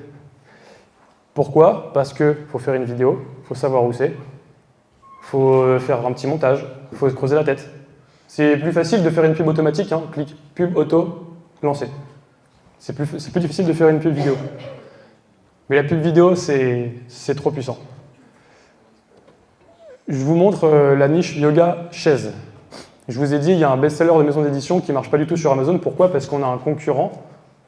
Pourquoi? Parce qu'il faut faire une vidéo, il faut savoir où c'est, il faut faire un petit montage, il faut se creuser la tête. C'est plus facile de faire une pub automatique, clic, pub, auto, lancer. C'est plus difficile de faire une pub vidéo. Mais la pub vidéo, c'est trop puissant. Je vous montre la niche yoga chaise. Je vous ai dit, il y a un best-seller de maison d'édition qui ne marche pas du tout sur Amazon. Pourquoi? Parce qu'on a un concurrent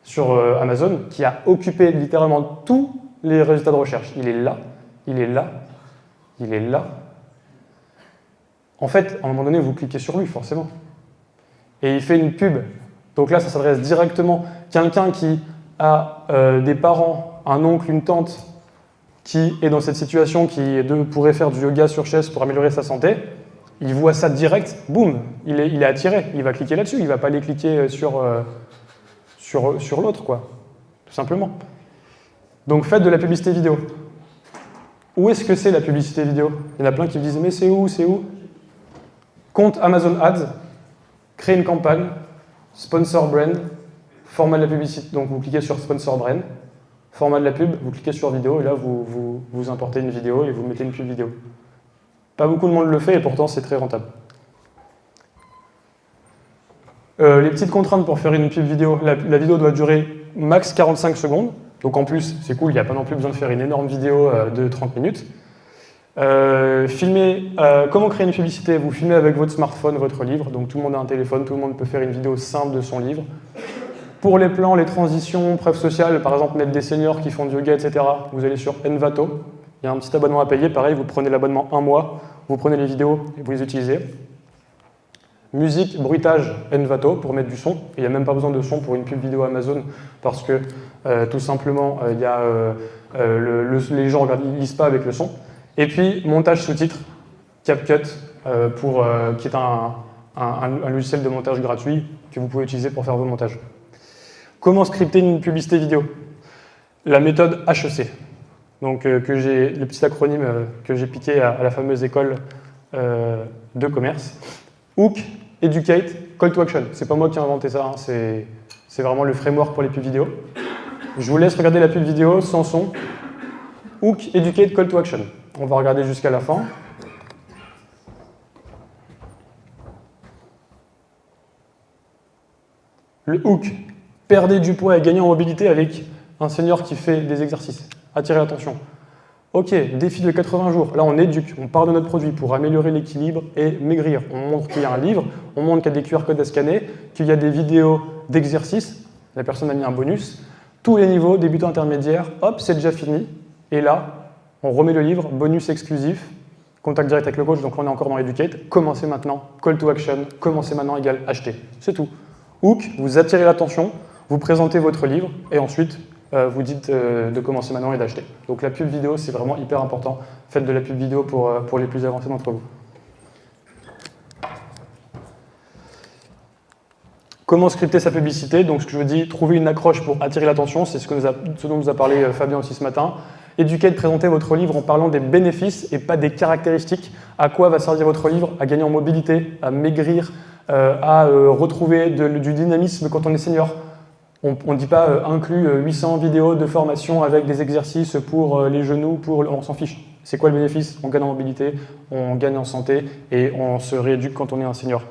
sur Amazon qui a occupé littéralement tous les résultats de recherche. Il est là, il est là, il est là. En fait, à un moment donné, vous cliquez sur lui, forcément. Et il fait une pub. Donc là, ça s'adresse directement à quelqu'un qui a des parents, un oncle, une tante, qui est dans cette situation, qui pourrait faire du yoga sur chaise pour améliorer sa santé. Il voit ça direct, boum, il est attiré. Il va cliquer là-dessus, il ne va pas aller cliquer sur l'autre, quoi, tout simplement. Donc faites de la publicité vidéo. Où est-ce que c'est la publicité vidéo? Il y en a plein qui me disent, mais c'est où? Compte Amazon Ads, créez une campagne, sponsor brand, format de la publicité, donc vous cliquez sur sponsor brand, format de la pub, vous cliquez sur vidéo et là vous importez une vidéo et vous mettez une pub vidéo. Pas beaucoup de monde le fait et pourtant c'est très rentable. Les petites contraintes pour faire une pub vidéo, la vidéo doit durer max 45 secondes, donc en plus c'est cool, il n'y a pas non plus besoin de faire une énorme vidéo de 30 minutes. Comment créer une publicité? Vous filmez avec votre smartphone, votre livre, donc tout le monde a un téléphone, tout le monde peut faire une vidéo simple de son livre. Pour les plans, les transitions, preuves sociales, par exemple mettre des seniors qui font du yoga, etc., vous allez sur Envato, il y a un petit abonnement à payer, pareil, vous prenez l'abonnement 1 mois, vous prenez les vidéos et vous les utilisez. Musique, bruitage, Envato pour mettre du son, il n'y a même pas besoin de son pour une pub vidéo Amazon parce que tout simplement les gens ne lisent pas avec le son. Et puis, montage sous-titres, CapCut, qui est un logiciel de montage gratuit que vous pouvez utiliser pour faire vos montages. Comment scripter une publicité vidéo? La méthode HEC, donc le petit acronyme que j'ai piqué à la fameuse école de commerce. Hook, Educate, Call to Action. C'est pas moi qui ai inventé ça, hein, c'est vraiment le framework pour les pubs vidéo. Je vous laisse regarder la pub vidéo sans son. Hook, Educate, Call to Action. On va regarder jusqu'à la fin. Le hook, perdez du poids et gagnez en mobilité avec un senior qui fait des exercices. Attirez l'attention. Ok, défi de 80 jours. Là, on éduque, on parle de notre produit pour améliorer l'équilibre et maigrir. On montre qu'il y a un livre, on montre qu'il y a des QR codes à scanner, qu'il y a des vidéos d'exercices. La personne a mis un bonus. Tous les niveaux, débutant, intermédiaire, hop, c'est déjà fini. Et là, on remet le livre, bonus exclusif, contact direct avec le coach, donc là on est encore dans Educate. Commencez maintenant, call to action, commencez maintenant égale acheter. C'est tout. Hook, vous attirez l'attention, vous présentez votre livre et ensuite vous dites de commencer maintenant et d'acheter. Donc la pub vidéo, c'est vraiment hyper important. Faites de la pub vidéo pour les plus avancés d'entre vous. Comment scripter sa publicité? Donc ce que je vous dis, trouver une accroche pour attirer l'attention, c'est ce dont nous a parlé Fabien aussi ce matin. Educate, présenter votre livre en parlant des bénéfices et pas des caractéristiques. À quoi va servir votre livre? À gagner en mobilité, à maigrir, à retrouver du dynamisme quand on est senior. On ne dit pas inclut 800 vidéos de formation avec des exercices pour les genoux, on s'en fiche. C'est quoi le bénéfice? On gagne en mobilité, on gagne en santé et on se rééduque quand on est un senior.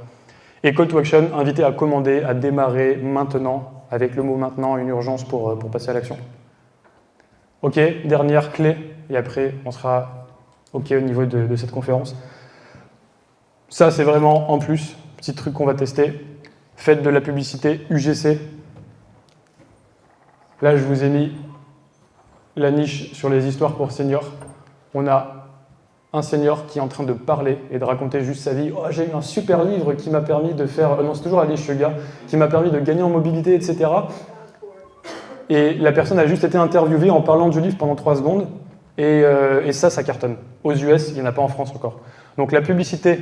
Et call to action, inviter à commander, à démarrer maintenant, avec le mot maintenant, une urgence pour passer à l'action. Ok, dernière clé, et après on sera ok au niveau de cette conférence. Ça c'est vraiment en plus, petit truc qu'on va tester. Faites de la publicité UGC. Là je vous ai mis la niche sur les histoires pour seniors. On a un senior qui est en train de parler et de raconter juste sa vie. Oh, j'ai eu un super livre qui m'a permis de faire... non, c'est toujours la niche yoga, qui m'a permis de gagner en mobilité, etc. Et la personne a juste été interviewée en parlant du livre pendant 3 secondes. Et ça cartonne. Aux US, il n'y en a pas en France encore. Donc la publicité,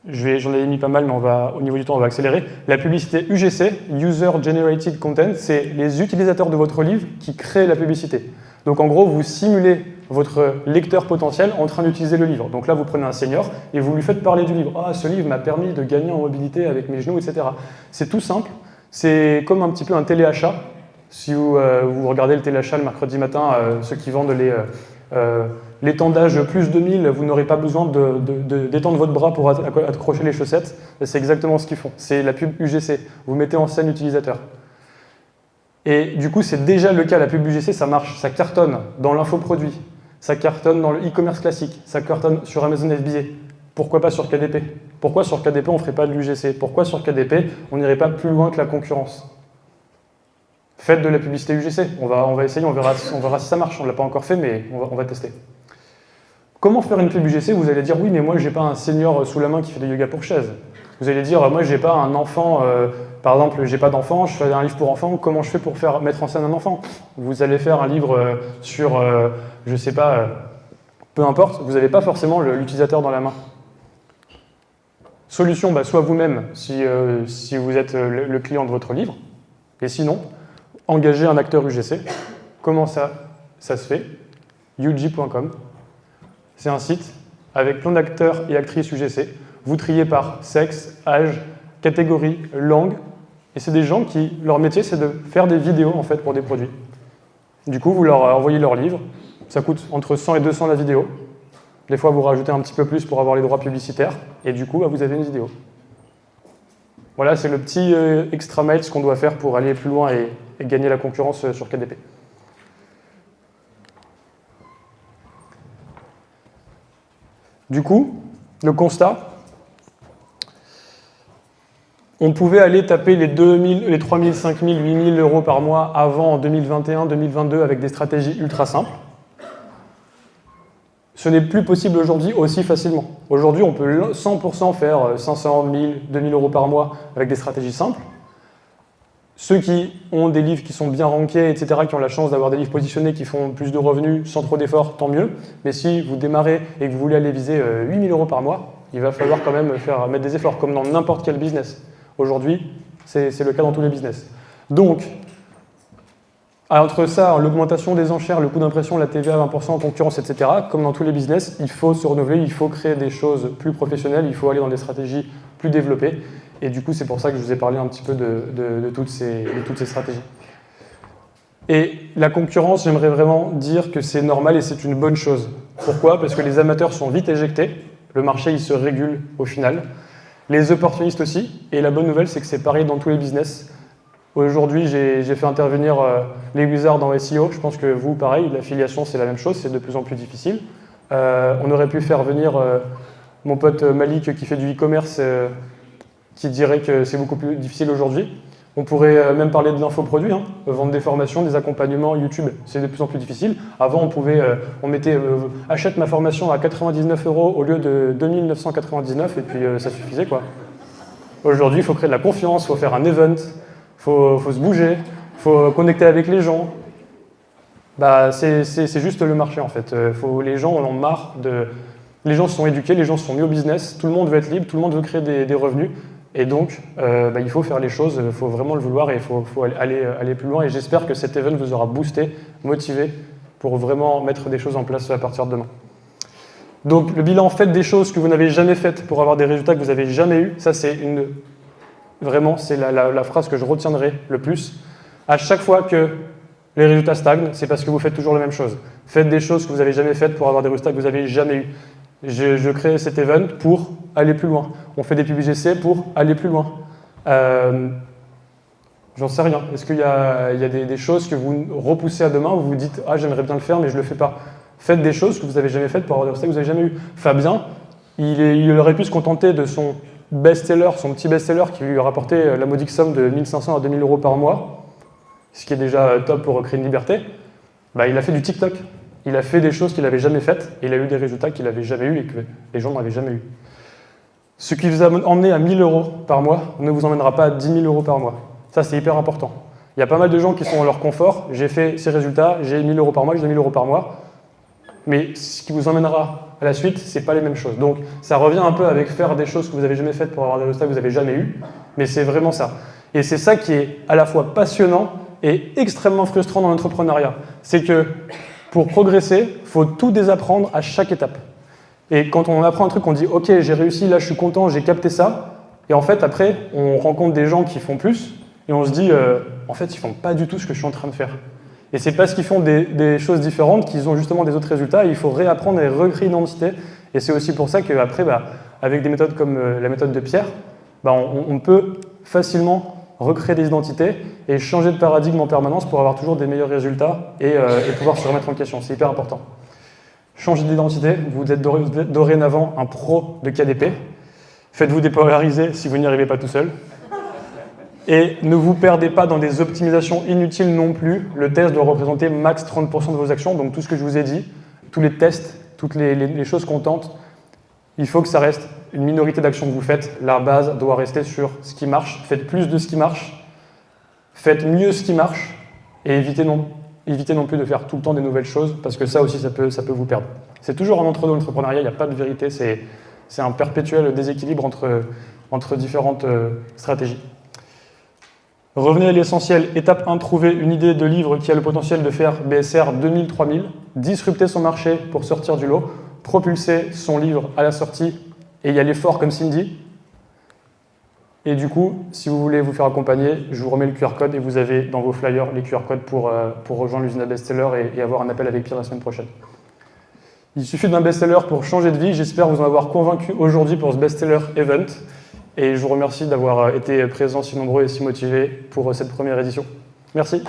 j'en ai mis pas mal, mais au niveau du temps, on va accélérer. La publicité UGC, User Generated Content, c'est les utilisateurs de votre livre qui créent la publicité. Donc en gros, vous simulez votre lecteur potentiel en train d'utiliser le livre. Donc là, vous prenez un senior et vous lui faites parler du livre. Ah, ce livre m'a permis de gagner en mobilité avec mes genoux, etc. C'est tout simple. C'est comme un petit peu un téléachat. Si vous regardez le téléachat le mercredi matin, ceux qui vendent l'étendage plus 2000, vous n'aurez pas besoin d'étendre votre bras pour accrocher les chaussettes. C'est exactement ce qu'ils font. C'est la pub UGC. Vous mettez en scène l'utilisateur. Et du coup, c'est déjà le cas. La pub UGC, ça marche, ça cartonne dans l'infoproduit. Ça cartonne dans le e-commerce classique, ça cartonne sur Amazon FBA. Pourquoi pas sur KDP? Pourquoi sur KDP on ne ferait pas de l'UGC? Pourquoi sur KDP on n'irait pas plus loin que la concurrence? Faites de la publicité UGC, on va essayer, on verra si ça marche. On ne l'a pas encore fait, mais on va tester. Comment faire une pub UGC? Vous allez dire, oui, mais moi, je n'ai pas un senior sous la main qui fait du yoga pour chaise. Vous allez dire, moi, je n'ai pas un enfant, par exemple, j'ai pas d'enfant, je fais un livre pour enfants, comment je fais pour mettre en scène un enfant? Vous allez faire un livre sur, je ne sais pas, peu importe, vous n'avez pas forcément l'utilisateur dans la main. Solution, soit vous-même, si vous êtes le client de votre livre, et sinon, engagez un acteur UGC. Comment ça se fait? Yuji.com. C'est un site avec plein d'acteurs et actrices UGC. Vous triez par sexe, âge, catégorie, langue. Et c'est des gens qui, leur métier, c'est de faire des vidéos en fait, pour des produits. Du coup, vous leur envoyez leur livre. Ça coûte entre 100 et 200 la vidéo. Des fois, vous rajoutez un petit peu plus pour avoir les droits publicitaires. Et du coup, vous avez une vidéo. Voilà, c'est le petit extra mile qu'on doit faire pour aller plus loin et gagner la concurrence sur KDP. Du coup, le constat, on pouvait aller taper les 2000, les 3000, 5000, 8000 euros par mois avant en 2021, 2022 avec des stratégies ultra simples. Ce n'est plus possible aujourd'hui aussi facilement. Aujourd'hui, on peut 100% faire 500, 1000, 2000 euros par mois avec des stratégies simples. Ceux qui ont des livres qui sont bien rankés, etc., qui ont la chance d'avoir des livres positionnés qui font plus de revenus sans trop d'efforts, tant mieux. Mais si vous démarrez et que vous voulez aller viser 8000 euros par mois, il va falloir quand même mettre des efforts, comme dans n'importe quel business. Aujourd'hui, c'est le cas dans tous les business. Donc, entre ça, l'augmentation des enchères, le coût d'impression, la TVA à 20%, concurrence, etc., comme dans tous les business, il faut se renouveler, il faut créer des choses plus professionnelles, il faut aller dans des stratégies plus développées. Et du coup, c'est pour ça que je vous ai parlé un petit peu de toutes ces stratégies. Et la concurrence, j'aimerais vraiment dire que c'est normal et c'est une bonne chose. Pourquoi? Parce que les amateurs sont vite éjectés, le marché il se régule au final. Les opportunistes aussi, et la bonne nouvelle, c'est que c'est pareil dans tous les business. Aujourd'hui, j'ai fait intervenir les wizards en SEO. Je pense que vous, pareil, l'affiliation, c'est la même chose, c'est de plus en plus difficile. On aurait pu faire venir mon pote Malik qui fait du e-commerce, qui dirait que c'est beaucoup plus difficile aujourd'hui. On pourrait même parler de l'infoproduit, vendre des formations, des accompagnements YouTube, c'est de plus en plus difficile. Avant, on mettait achète ma formation à 99 € au lieu de 2999 et puis ça suffisait quoi. Aujourd'hui, il faut créer de la confiance, il faut faire un event, faut se bouger, il faut connecter avec les gens. C'est juste le marché en fait. Les gens en ont marre les gens se sont éduqués, les gens se sont mis au business, tout le monde veut être libre, tout le monde veut créer des revenus. Et donc, il faut faire les choses, il faut vraiment le vouloir et il faut aller plus loin. Et j'espère que cet event vous aura boosté, motivé pour vraiment mettre des choses en place à partir de demain. Donc, le bilan, faites des choses que vous n'avez jamais faites pour avoir des résultats que vous n'avez jamais eus. Ça, c'est vraiment, c'est la phrase que je retiendrai le plus. À chaque fois que les résultats stagnent, c'est parce que vous faites toujours la même chose. Faites des choses que vous n'avez jamais faites pour avoir des résultats que vous n'avez jamais eus. Je crée cet event pour aller plus loin. On fait des pubs UGC pour aller plus loin. J'en sais rien. Est-ce qu'il y a des choses que vous repoussez à demain où vous vous dites « Ah, j'aimerais bien le faire, mais je ne le fais pas ». Faites des choses que vous n'avez jamais faites pour avoir des résultats que vous n'avez jamais eu. Fabien, il aurait pu se contenter de son best-seller, son petit best-seller qui lui a rapporté la modique somme de 1500 à 2000 € par mois, ce qui est déjà top pour créer une liberté. Il a fait du TikTok. Il a fait des choses qu'il n'avait jamais faites et il a eu des résultats qu'il n'avait jamais eu et que les gens n'avaient jamais eu. Ce qui vous a emmené à 1000 € par mois ne vous emmènera pas à 10 000 € par mois. Ça, c'est hyper important. Il y a pas mal de gens qui sont dans leur confort. J'ai fait ces résultats, j'ai 1000 € par mois, j'ai 2000 € par mois. Mais ce qui vous emmènera à la suite, ce n'est pas les mêmes choses. Donc, ça revient un peu avec faire des choses que vous n'avez jamais faites pour avoir des résultats que vous n'avez jamais eu. Mais c'est vraiment ça. Et c'est ça qui est à la fois passionnant et extrêmement frustrant dans l'entrepreneuriat. C'est que pour progresser, il faut tout désapprendre à chaque étape. Et quand on apprend un truc, on dit « Ok, j'ai réussi, là je suis content, j'ai capté ça ». Et en fait, après, on rencontre des gens qui font plus et on se dit « En fait, ils ne font pas du tout ce que je suis en train de faire ». Et c'est parce qu'ils font des choses différentes qu'ils ont justement des autres résultats et il faut réapprendre et recréer une identité. Et c'est aussi pour ça qu'après, avec des méthodes comme la méthode de Pierre, on peut facilement recréer des identités et changer de paradigme en permanence pour avoir toujours des meilleurs résultats et pouvoir se remettre en question. C'est hyper important. Changez d'identité, vous êtes dorénavant un pro de KDP. Faites-vous dépolariser si vous n'y arrivez pas tout seul. Et ne vous perdez pas dans des optimisations inutiles non plus. Le test doit représenter max 30% de vos actions. Donc tout ce que je vous ai dit, tous les tests, toutes les choses qu'on tente, il faut que ça reste une minorité d'actions que vous faites. La base doit rester sur ce qui marche. Faites plus de ce qui marche. Faites mieux ce qui marche. Et évitez non plus de faire tout le temps des nouvelles choses, parce que ça aussi, ça peut vous perdre. C'est toujours un entre-deux, l'entrepreneuriat, il n'y a pas de vérité. C'est un perpétuel déséquilibre entre différentes stratégies. Revenez à l'essentiel. Étape 1, trouver une idée de livre qui a le potentiel de faire BSR 2000-3000, disrupter son marché pour sortir du lot, propulser son livre à la sortie et y aller fort comme Cindy. Et du coup, si vous voulez vous faire accompagner, je vous remets le QR code et vous avez dans vos flyers les QR codes pour rejoindre l'usine à best-seller et avoir un appel avec Pierre la semaine prochaine. Il suffit d'un best-seller pour changer de vie. J'espère vous en avoir convaincu aujourd'hui pour ce best-seller event. Et je vous remercie d'avoir été présents si nombreux et si motivés pour cette première édition. Merci.